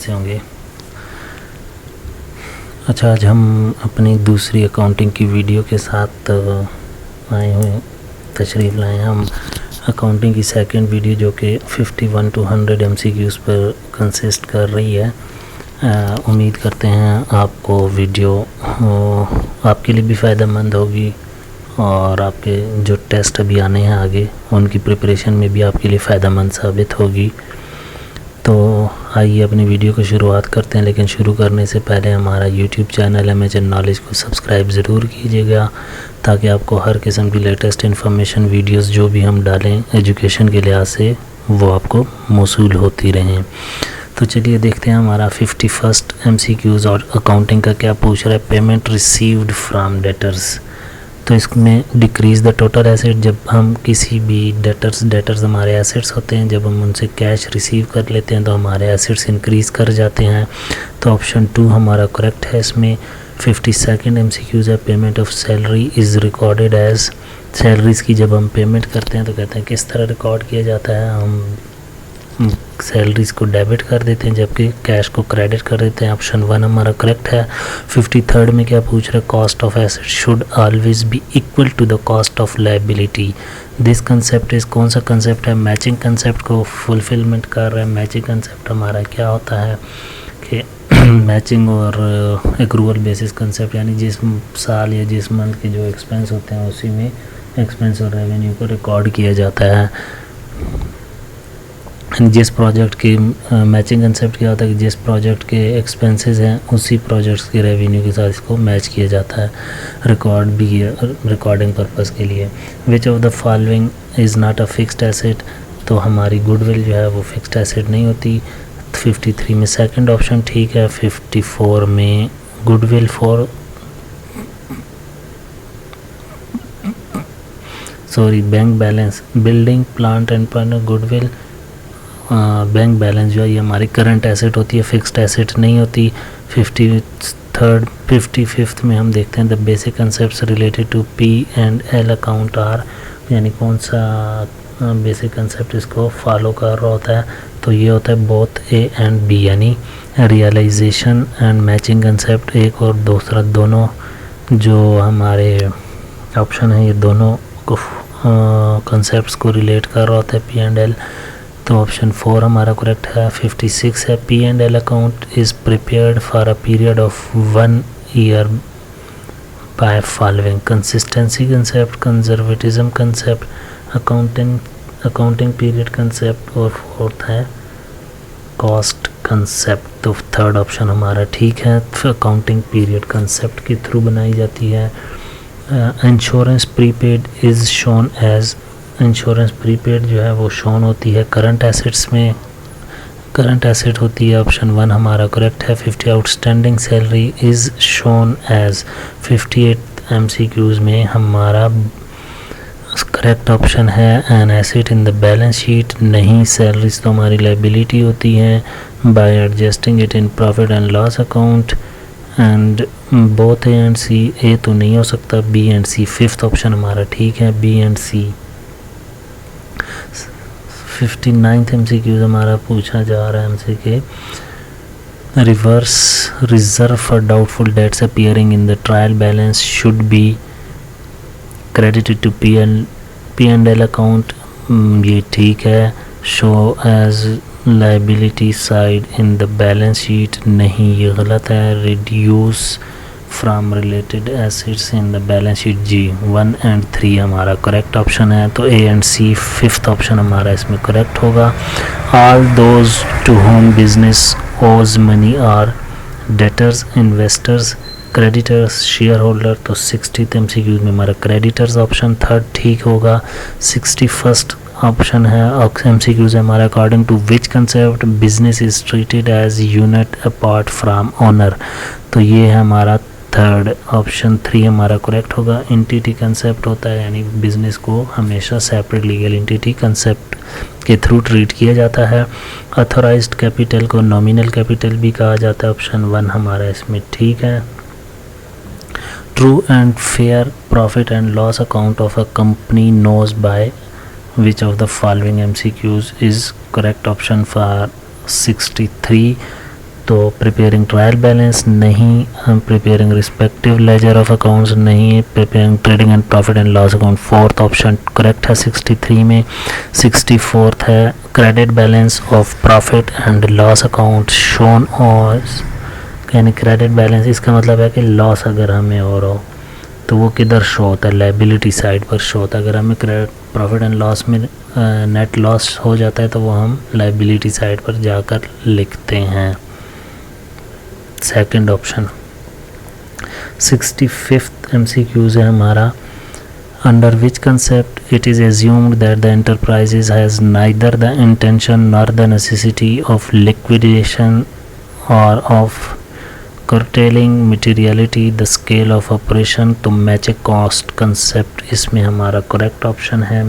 से होंगे। अच्छा, आज हम अपनी दूसरी अकाउंटिंग की वीडियो के साथ आए हुए तशरीफ़ लाए हैं। हम अकाउंटिंग की सेकंड वीडियो जो कि 51 to 100 MCQs पर कंसिस्ट कर रही है। उम्मीद करते हैं आपको वीडियो आपके लिए भी फ़ायदेमंद होगी और आपके जो टेस्ट अभी आने हैं आगे उनकी प्रिपरेशन में भी आपके लिए फ़ायदेमंद साबित होगी। तो आइए अपनी वीडियो को शुरुआत करते हैं, लेकिन शुरू करने से पहले हमारा यूट्यूब चैनल एमएचएन नॉलेज को सब्सक्राइब ज़रूर कीजिएगा ताकि आपको हर किस्म की लेटेस्ट इन्फॉर्मेशन वीडियोस जो भी हम डालें एजुकेशन के लिहाज से वो आपको मौसूल होती रहें। तो चलिए देखते हैं हमारा 51st MCQs और अकाउंटिंग का क्या पूछ रहा है। पेमेंट रिसीव्ड फ्राम डेटर्स, तो इसमें डिक्रीज़ द टोटल एसेट। जब हम किसी भी डेटर्स हमारे एसेट्स होते हैं, जब हम उनसे कैश रिसीव कर लेते हैं तो हमारे एसेट्स इंक्रीज़ कर जाते हैं। तो ऑप्शन 2 हमारा करेक्ट है। इसमें 52nd MCQs है। Payment of salary is recorded as, salaries की जब हम पेमेंट करते हैं तो कहते हैं किस तरह रिकॉर्ड किया जाता है। हम सैलरीज़ को डेबिट कर देते हैं जबकि कैश को क्रेडिट कर देते हैं। ऑप्शन 1 हमारा करेक्ट है। 53rd में क्या पूछ रहा है, cost of asset should always be equal to the cost of liability. This concept is, कौन सा कंसेप्ट है, मैचिंग कंसेप्ट को फुलफिलमेंट कर रहा है। मैचिंग कंसेप्ट हमारा क्या होता है कि मैचिंग और एक्रूअल बेसिस कंसेप्ट, यानी जिस साल या जिस मंथ के जो एक्सपेंस होते हैं उसी में एक्सपेंस और रेवेन्यू को रिकॉर्ड किया जाता है। जिस प्रोजेक्ट की मैचिंग कंसेप्ट क्या होता है कि जिस प्रोजेक्ट के एक्सपेंसेस हैं उसी प्रोजेक्ट्स के रेवेन्यू के साथ इसको मैच किया जाता है, रिकॉर्ड भी रिकॉर्डिंग पर्पस के लिए। विच of the following is not a fixed asset, तो हमारी गुडविल जो है वो फिक्स्ड एसेट नहीं होती। 53 में सेकंड ऑप्शन ठीक है। 54 में goodwill for bank balance, building plant and plant goodwill bank balance जो है ये हमारी करंट एसेट होती है, फिक्स्ड एसेट नहीं होती। 55th में हम देखते हैं the basic concept related to P&L account are, यानी कौन सा बेसिक कंसेप्ट इसको फॉलो कर रहा होता है। तो ये होता है बोथ A and B, यानी रियलाइजेशन एंड मैचिंग कंसेप्ट। एक और दूसरा दोनों जो हमारे ऑप्शन है ये दोनों को कंसेप्ट्स को रिलेट कर रहा होता है P&L। तो ऑप्शन 4 हमारा करेक्ट है। 56 है P&L account is prepared for a period of 1 year by following, consistency concept, conservatism concept, accounting period concept, और फोर्थ है कॉस्ट कंसेप्ट। तो थर्ड ऑप्शन हमारा ठीक है, अकाउंटिंग पीरियड कंसेप्ट के थ्रू बनाई जाती है। Insurance prepaid is shown as, insurance prepaid जो है वो शोन होती है करंट एसेट्स में, करंट एसेट होती है। ऑप्शन 1 हमारा करेक्ट है। 50 outstanding salary is shown as, 58 MCQs में हमारा करेक्ट ऑप्शन है an asset in the balance sheet. नहीं, सैलरीज तो हमारी लायबिलिटी होती हैं bye adjusting it in profit and loss account and both A and C। ए तो नहीं हो सकता, B and C। 5th option हमारा ठीक है, B and C। 59th MCQ हमारा पूछा जा रहा है हमसे कि reverse reserve for doubtful debts appearing in the trial balance should be credited to P&L account. ये ठीक है। Show as liability side in the balance sheet, नहीं ये गलत है। Reduce from related assets in the balance sheet, जी। 1 and 3 हमारा correct option है। तो A and C 5th option हमारा इसमें करेक्ट होगा। All those to whom business owes money are debtors, investors, creditors, share holder. तो 60th MCQ में हमारा क्रेडिटर्स ऑप्शन 3rd ठीक होगा। 61st ऑप्शन है MCQs हमारा according to which concept business is treated as unit apart from owner. तो ये है हमारा 3rd ऑप्शन 3 हमारा करेक्ट होगा। एंटिटी कंसेप्ट होता है, यानी बिजनेस को हमेशा सेपरेट लीगल एंटिटी कंसेप्ट के थ्रू ट्रीट किया जाता है। ऑथोराइज्ड कैपिटल को नॉमिनल कैपिटल भी कहा जाता है। ऑप्शन 1 हमारा इसमें ठीक है। True and fair profit and loss account of a company knows by which of the following MCQs is correct option for 63। तो प्रिपेयरिंग ट्रायल बैलेंस नहीं, preparing respective ledger of accounts नहीं, preparing trading and profit and loss account fourth option correct है 63 में। 64th है credit balance of profit and loss account shown और, यानी credit balance इसका मतलब है कि लॉस अगर हमें हो रहा हो तो वो किधर शो होता है, लायबिलिटी साइड पर शो होता है। अगर हमें क्रेडिट प्रॉफिट एंड लॉस में नेट लॉस हो जाता है तो वो हम लायबिलिटी साइड पर जाकर लिखते हैं, सेकंड ऑप्शन। 65th MCQs है हमारा, under which concept it is assumed that the enterprises has neither the intention nor the necessity of liquidation और of curtailing materiality the scale of operation, तो matching cost concept इसमें हमारा correct option है,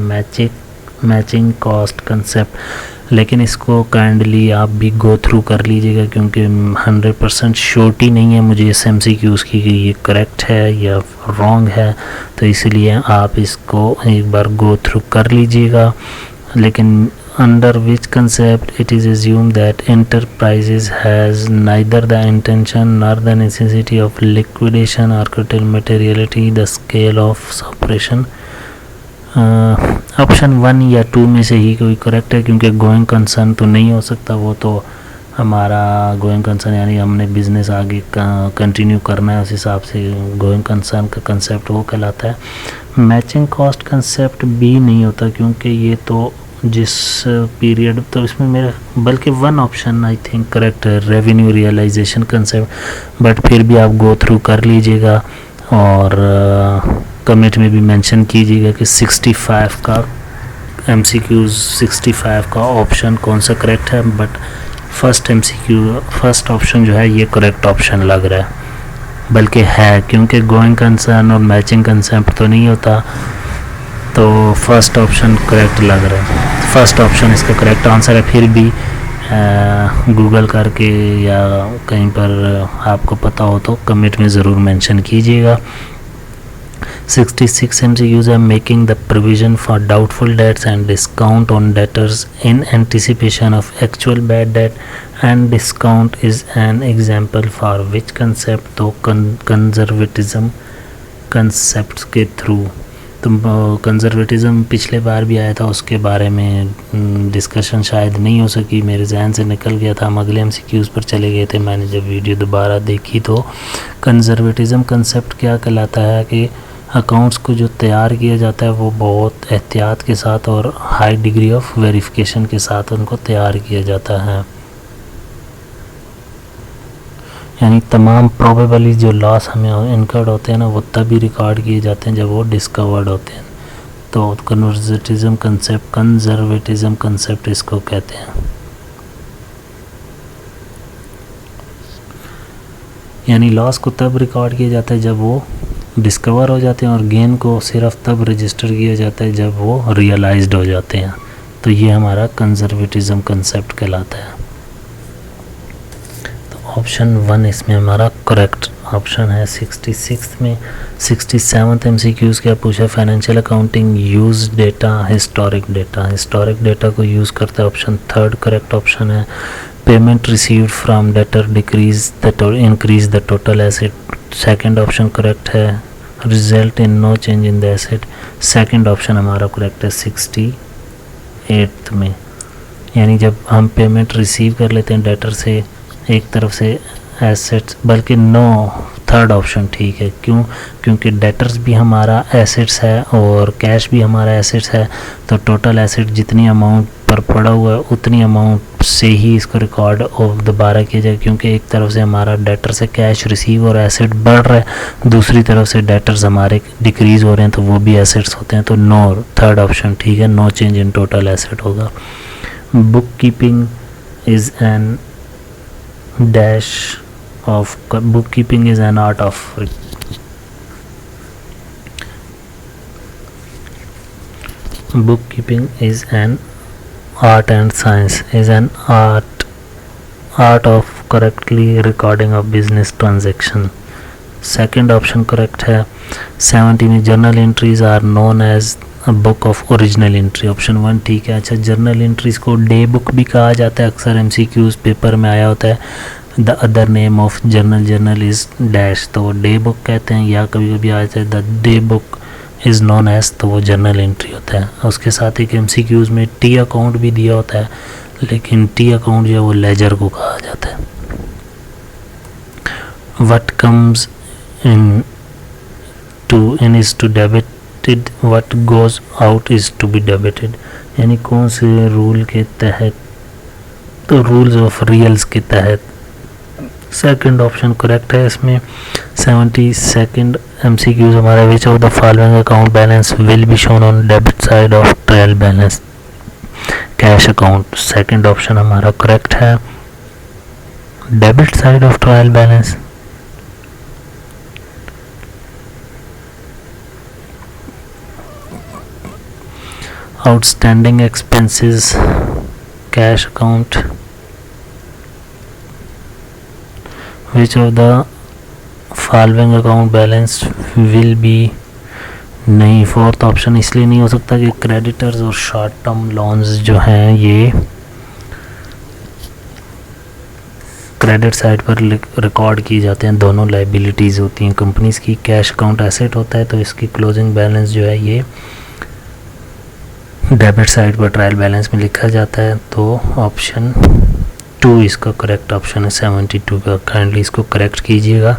matching cost concept. लेकिन इसको kindly आप भी go through कर लीजिएगा क्योंकि 100% श्योरिटी नहीं है मुझे इस MCQs की कि ये करेक्ट है या रॉन्ग है, तो इसलिए आप इसको एक बार गो थ्रू कर लीजिएगा। लेकिन under which concept it is assumed that enterprises has neither the intention nor the necessity of liquidation or curtail materiality the scale of operation। Option 1 या 2 में से ही कोई करेक्ट है क्योंकि गोइंग कंसर्न तो नहीं हो सकता, वो तो हमारा गोइंग कंसर्न यानी हमने बिज़नेस आगे कंटिन्यू करना है, उस हिसाब से गोइंग कंसर्न का कंसेप्ट वो कहलाता है। मैचिंग कॉस्ट कंसेप्ट भी नहीं होता क्योंकि ये तो जिस पीरियड, तो इसमें मेरा बल्कि 1 ऑप्शन आई थिंक करेक्ट है, रेवेन्यू रियलाइजेशन कंसेप्ट, बट फिर भी आप गो थ्रू कर लीजिएगा और कमेंट में भी मेंशन कीजिएगा कि 65 का MCQs 65 का ऑप्शन कौन सा करेक्ट है। बट फर्स्ट ऑप्शन जो है ये करेक्ट ऑप्शन लग रहा है, बल्कि है क्योंकि गोइंग कंसर्न और मैचिंग कंसेप्ट तो नहीं होता, तो फर्स्ट ऑप्शन करेक्ट लग रहा है। फर्स्ट ऑप्शन इसका करेक्ट आंसर है। फिर भी गूगल करके या कहीं पर आपको पता हो तो कमेंट में ज़रूर मेंशन कीजिएगा। 66 MCQs है making the provision for doubtful dates and discount on debtors in anticipation of actual bad debt and discount is an example for which concept, तो कंजर्वेटिज्म कंसेप्ट के थ्रू। तो कंजर्वेटिज़म पिछले बार भी आया था, उसके बारे में डिस्कशन शायद नहीं हो सकी, मेरे जहन से निकल गया था, हम अगले MCQs पर चले गए थे। मैंने जब वीडियो दोबारा देखी तो कंजर्वेटिज़म कंसेप्ट क्या कहलाता है कि अकाउंट्स को जो तैयार किया जाता है वो बहुत एहतियात के साथ और हाई डिग्री ऑफ वेरिफिकेशन के साथ उनको तैयार किया जाता है, यानी तमाम प्रोबेबली जो लॉस हमें इनकर्ड होते हैं ना वो तभी रिकॉर्ड किए जाते हैं जब वो डिस्कवर्ड होते हैं। तो कंजर्वेटिज्म कंसेप्ट इसको कहते हैं। यानी लॉस को तब रिकॉर्ड किया जाता है जब वो डिस्कवर हो जाते हैं और गेन को सिर्फ तब रजिस्टर किया जाता है जब वो रियलाइज्ड हो जाते हैं। तो ये हमारा कंजर्वेटिज्म कंसेप्ट कहलाता है। ऑप्शन 1 इसमें हमारा करेक्ट ऑप्शन है। 66 में 67th MCQs क्या पूछा, financial accounting use data historic data को यूज़ करता है, ऑप्शन 3 करेक्ट ऑप्शन है। Payment received from debtor increase the total asset, second option correct है। Result in no change in the asset, second option हमारा correct है 68 में। यानी जब हम पेमेंट रिसीव कर लेते हैं डेटर से एक तरफ से एसेट्स, बल्कि थर्ड ऑप्शन ठीक है। क्यों? क्योंकि डेटर्स भी हमारा एसेट्स है और कैश भी हमारा एसेट्स है, तो टोटल एसेट जितनी अमाउंट पर पड़ा हुआ है उतनी अमाउंट से ही इसको रिकॉर्ड और दोबारा किया जाए, क्योंकि एक तरफ से हमारा डेटर से कैश रिसीव और एसेट बढ़ रहा है, दूसरी तरफ से डेटर्स हमारे डिक्रीज़ हो रहे हैं तो वो भी एसेट्स होते हैं। तो थर्ड ऑप्शन ठीक है, no change in total asset होगा। Book keeping is an dash of bookkeeping is an art of bookkeeping is an art and science is an art of correctly recording of business transaction, second option correct है। 70 में journal entries are known as a book of original entry, option 1 ठीक है। अच्छा, journal entries को day book भी कहा जाता है, अक्सर MCQs पेपर में आया होता है। The other name of journal is dash, तो वो डे बुक कहते हैं, या कभी कभी आ जाता है the day book is known as, तो वो जर्नल एंट्री होता है। उसके साथ एक MCQs में टी अकाउंट भी दिया होता है, लेकिन टी अकाउंट जो है वो लेजर को कहा जाता है। What comes in is to debited, what goes out is to be debited, यानी कौन से रूल के तहत, तो रूल्स ऑफ रियल्स के तहत। सेकंड ऑप्शन करेक्ट है इसमें। 72nd MCQs हमारा, विच of the following account balance will be shown on debit side of trial balance, cash account. Second option हमारा करेक्ट है, debit side of trial balance. Outstanding expenses, cash account. Which of the following account balance will be, नहीं, fourth option इसलिए नहीं हो सकता कि creditors और short term loans जो हैं ये क्रेडिट साइड पर रिकॉर्ड किए जाते हैं, दोनों लाइबिलिटीज़ होती हैं कंपनीज की। कैश अकाउंट एसेट होता है, तो इसकी क्लोजिंग बैलेंस जो है ये डेबिट साइड पर ट्रायल बैलेंस में लिखा जाता है। तो ऑप्शन 2 इसका करेक्ट ऑप्शन है, 72 का। काइंडली इसको करेक्ट कीजिएगा।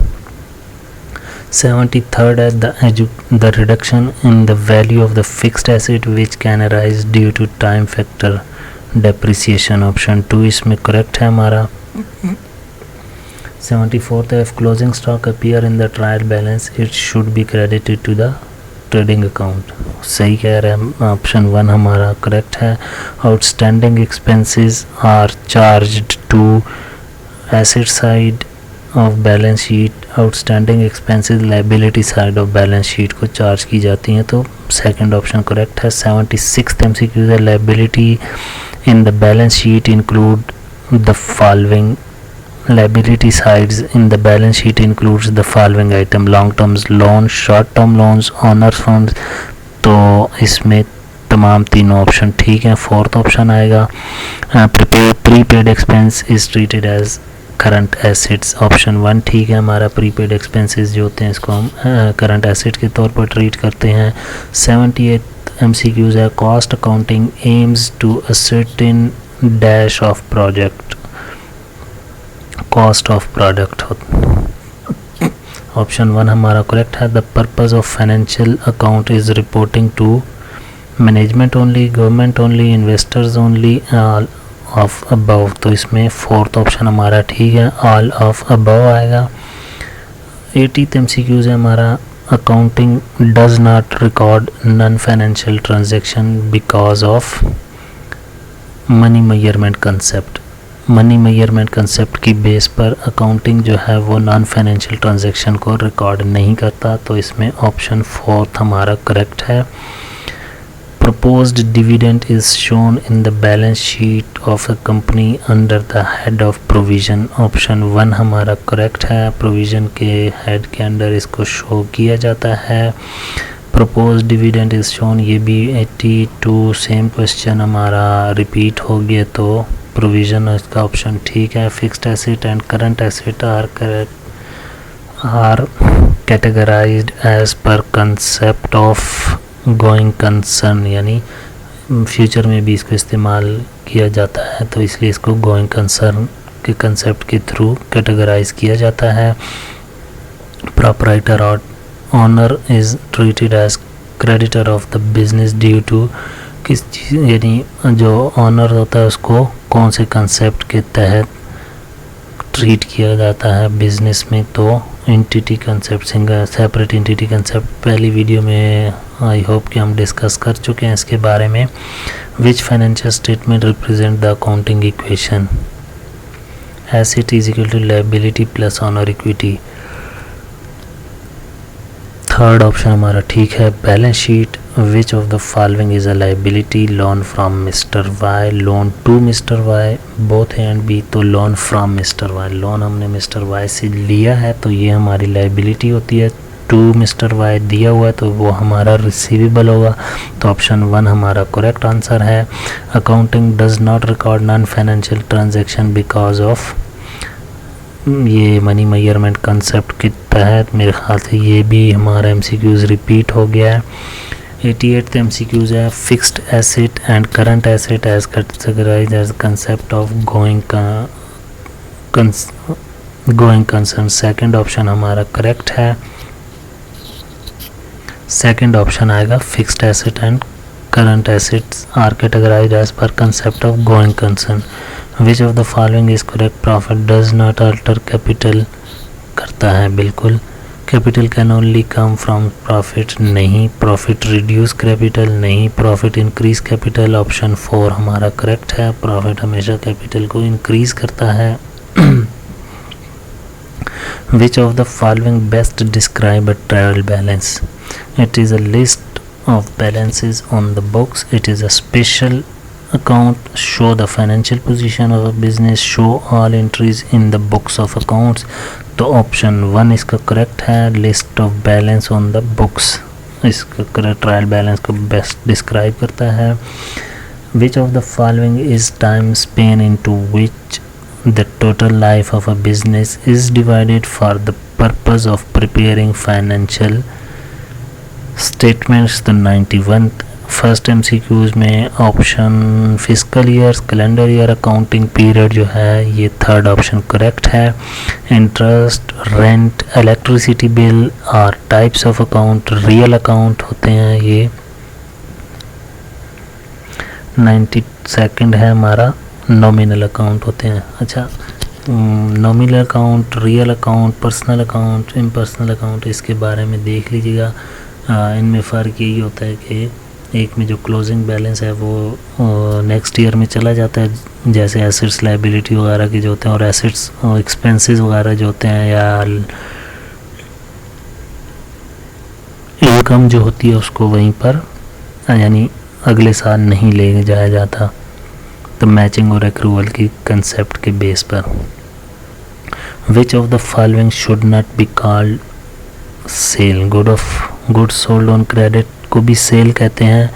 73rd है the reduction in the value of the fixed asset which can arise due to time factor depreciation, option 2 इसमें करेक्ट है हमारा। 74th है closing stock appear in the trial balance it should be credited to the trading account, सही कह रहे हैं, option 1 हमारा correct है। Outstanding expenses are charged to asset side of balance sheet, outstanding expenses liability side of balance sheet को charge की जाती हैं, तो सेकंड ऑप्शन करेक्ट है। 76th MCQ है liability in the balance sheet include the following, liability sides in the balance sheet includes the following item, long term loans, short term loans, owners funds, तो इसमें तमाम तीनों option ठीक हैं। Fourth option आएगा prepaid expense is treated as current assets, option 1 ठीक है हमारा। प्रीपेड एक्सपेंसेस जो होते हैं इसको हम करंट एसेट के तौर पर ट्रीट करते हैं। 78th MCQs है cost accounting aims to a certain dash of project, cost of product, option 1 हमारा करेक्ट है। The purpose of financial account is reporting to management only, government only, investors only, all of above, तो इसमें fourth option हमारा ठीक है, all of above आएगा। 80th MCQs है हमारा accounting does not record non financial transaction because of money measurement concept, money measurement concept की base पर अकाउंटिंग जो है वो नॉन फाइनेंशियल ट्रांजैक्शन को रिकॉर्ड नहीं करता, तो इसमें ऑप्शन 4 हमारा करेक्ट है। Proposed dividend is shown in the balance sheet of a company under the head of provision, option 1 हमारा करेक्ट है। प्रोविज़न के हेड के अंडर इसको शो किया जाता है। प्रपोज डिविडेंड इज शोन, ये भी 82 सेम क्वेश्चन हमारा रिपीट हो गया, तो प्रोविज़न इसका ऑप्शन ठीक है। Fixed asset and current asset are categorised as per concept of going concern, यानी फ्यूचर में भी इसको इस्तेमाल किया जाता है, तो इसलिए इसको गोइंग कंसर्न के कंसेप्ट के थ्रू कैटेगराइज किया जाता है। प्रोपराइटर और owner is treated as creditor of the business due to, किस चीज़, यानी जो ऑनर होता है उसको कौन से कंसेप्ट के तहत ट्रीट किया जाता है बिजनेस में, तो entity concept, single separate entity concept पहली वीडियो में आई होप कि हम डिस्कस कर चुके हैं इसके बारे में। Which financial statement represent the accounting equation, asset is equal to liability plus owner equity, third option हमारा ठीक है। Balance sheet, which of the following is a liability, loan from mister Y, loan to mister Y, both A and B, तो loan from mister Y, loan हमने mister Y से लिया है तो ये हमारी लायबिलिटी होती है। टू मिस्टर वाई दिया हुआ है तो वो हमारा रिसीवेबल होगा, तो ऑप्शन 1 हमारा करेक्ट आंसर है। Accounting does not record non financial transaction because of ये मनी मेजरमेंट कंसेप्ट के तहत मेरे ख्याल से ये भी हमारा एमसीक्यूज़ रिपीट हो गया है। 88th एमसीक्यूज़ है, fixed asset and current asset as categorised as concept of going concern. Second option हमारा करेक्ट है। सेकंड ऑप्शन आएगा, fixed asset and current assets are categorised as per concept of going concern. Which of the following is correct? Profit does not alter capital, करता है बिल्कुल। Capital can only come from profit, नहीं। Profit reduce capital, नहीं। Profit increase capital, option 4 हमारा correct है। Profit हमेशा capital को increase करता है। Which of the following best describe a trial balance? It is a list of balances on the books. It is a special account. Show the financial position of a business. Show all entries in the books of accounts. तो option 1 इसका correct है। List of balance on the books इसका correct trial balance को best describe करता है। Which of the following is time span into which the total life of a business is divided for the purpose of preparing financial statements? तो 91 first MCQs में option physical years, calendar year, accounting period जो है ये third option correct है। Interest, rent, electricity bill और types of account real account होते हैं। ये 92 है हमारा, नॉमिनल अकाउंट होते हैं। अच्छा, nominal account, real account, personal account, impersonal account, इसके बारे में देख लीजिएगा। इनमें फ़र्क यही होता है कि एक में जो क्लोजिंग बैलेंस है वो नेक्स्ट ईयर में चला जाता है, जैसे एसेट्स लायबिलिटी वगैरह के जो होते हैं, और एसेट्स एक्सपेंसेस वगैरह जो होते हैं या इनकम जो होती है उसको वहीं पर यानी अगले साल नहीं ले जाया जाता। तो मैचिंग और एक्रूवल की कंसेप्ट के बेस पर। Which of the following should not be called sale? Goods sold on credit को भी सेल कहते हैं।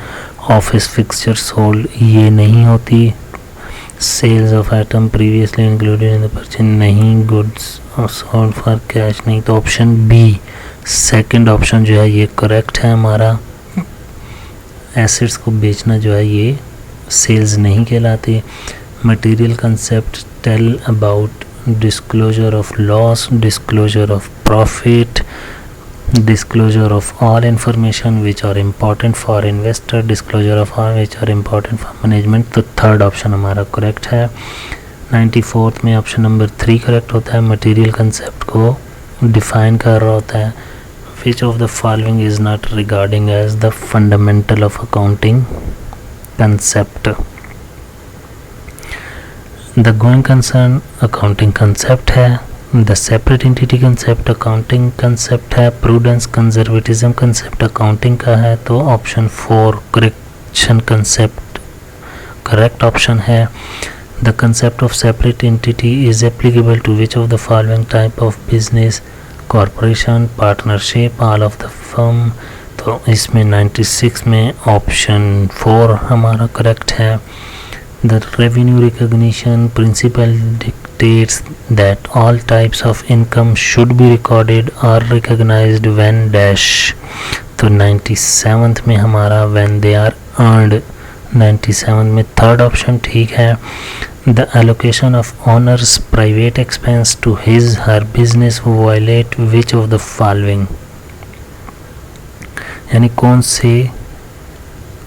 ऑफिस फिक्सचर सोल्ड ये नहीं होती। Sales of item previously included in the purchase नहीं। गुड्स सोल्ड फॉर कैश नहीं। तो ऑप्शन बी सेकंड ऑप्शन जो है ये करेक्ट है हमारा। एसेट्स को बेचना जो है ये सेल्स नहीं कहलाती। Material concept tell about disclosure of loss, disclosure of profit, disclosure of all information which are important for investor, disclosure of all which are important for management। तो थर्ड ऑप्शन हमारा correct है। 94th में option number 3 correct होता है। Material concept को define कर रहा होता है। which of the following is not regarding as the fundamental of accounting concept? the going concern accounting concept है। The separate entity concept accounting concept है। प्रूडेंस कंजर्वेटिज्म कंसेप्ट अकाउंटिंग का है। तो option 4 correction concept correct option है। The concept of separate entity is applicable to which of the following type of business? Corporation, partnership, all of the firm. तो इसमें 96 में option 4 हमारा correct है। The revenue recognition principle dictates that all types of income should be recorded or recognized when dash। तो 97th में हमारा when they are earned। 97 में third option ठीक है। The allocation of owner's private expense to his her business violate which of the following? यानी कौन से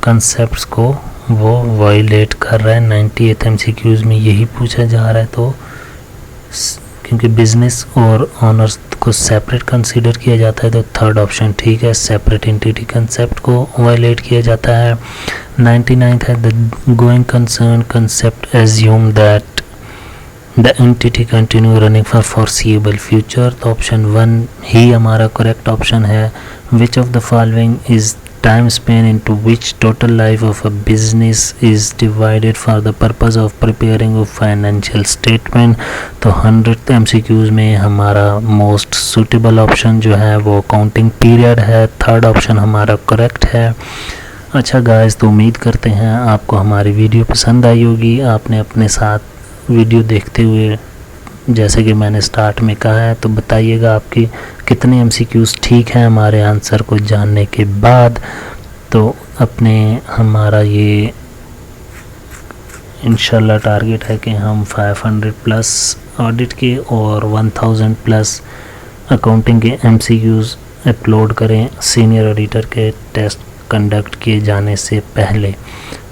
concepts को वो वायलेट कर रहा है। 98th एमसीक्यूज़ में यही पूछा जा रहा है। तो क्योंकि बिजनेस और ऑनर्स को सेपरेट कंसीडर किया जाता है तो थर्ड ऑप्शन ठीक है। सेपरेट एंटिटी कंसेप्ट को वायलेट किया जाता है। 99th है the going concern concept assume that the entity continue running for foreseeable future. तो ऑप्शन 1 ही हमारा करेक्ट ऑप्शन है। Which of the following is time span into which total life of a business is divided for the purpose of preparing a financial statement? तो 100th MCQs में हमारा most suitable option जो है वो accounting period है। Third option हमारा correct है। अच्छा गाइस, तो उम्मीद करते हैं आपको हमारी वीडियो पसंद आई होगी। आपने अपने साथ वीडियो देखते हुए जैसे कि मैंने स्टार्ट में कहा है, तो बताइएगा आपकी कितने MCQs ठीक हैं हमारे आंसर को जानने के बाद। तो अपने हमारा ये इंशाल्लाह टारगेट है कि हम 500 प्लस ऑडिट के और 1000 प्लस अकाउंटिंग के MCQs अपलोड करें सीनियर ऑडिटर के टेस्ट कंडक्ट किए जाने से पहले।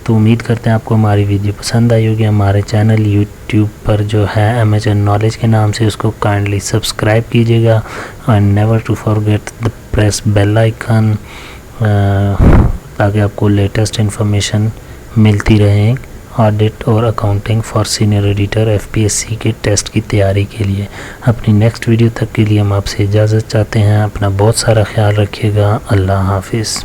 तो उम्मीद करते हैं आपको हमारी वीडियो पसंद आई होगी। हमारे चैनल यूट्यूब पर जो है MHN नॉलेज के नाम से, उसको काइंडली सब्सक्राइब कीजिएगा and never to forget the press bell icon, ताकि आपको लेटेस्ट इन्फॉर्मेशन मिलती रहे ऑडिट और accounting for senior editor FPSC के टेस्ट की तैयारी के लिए। अपनी नेक्स्ट वीडियो तक के लिए हम आपसे इजाज़त चाहते हैं। अपना बहुत सारा ख्याल रखिएगा। अल्लाह हाफिज़।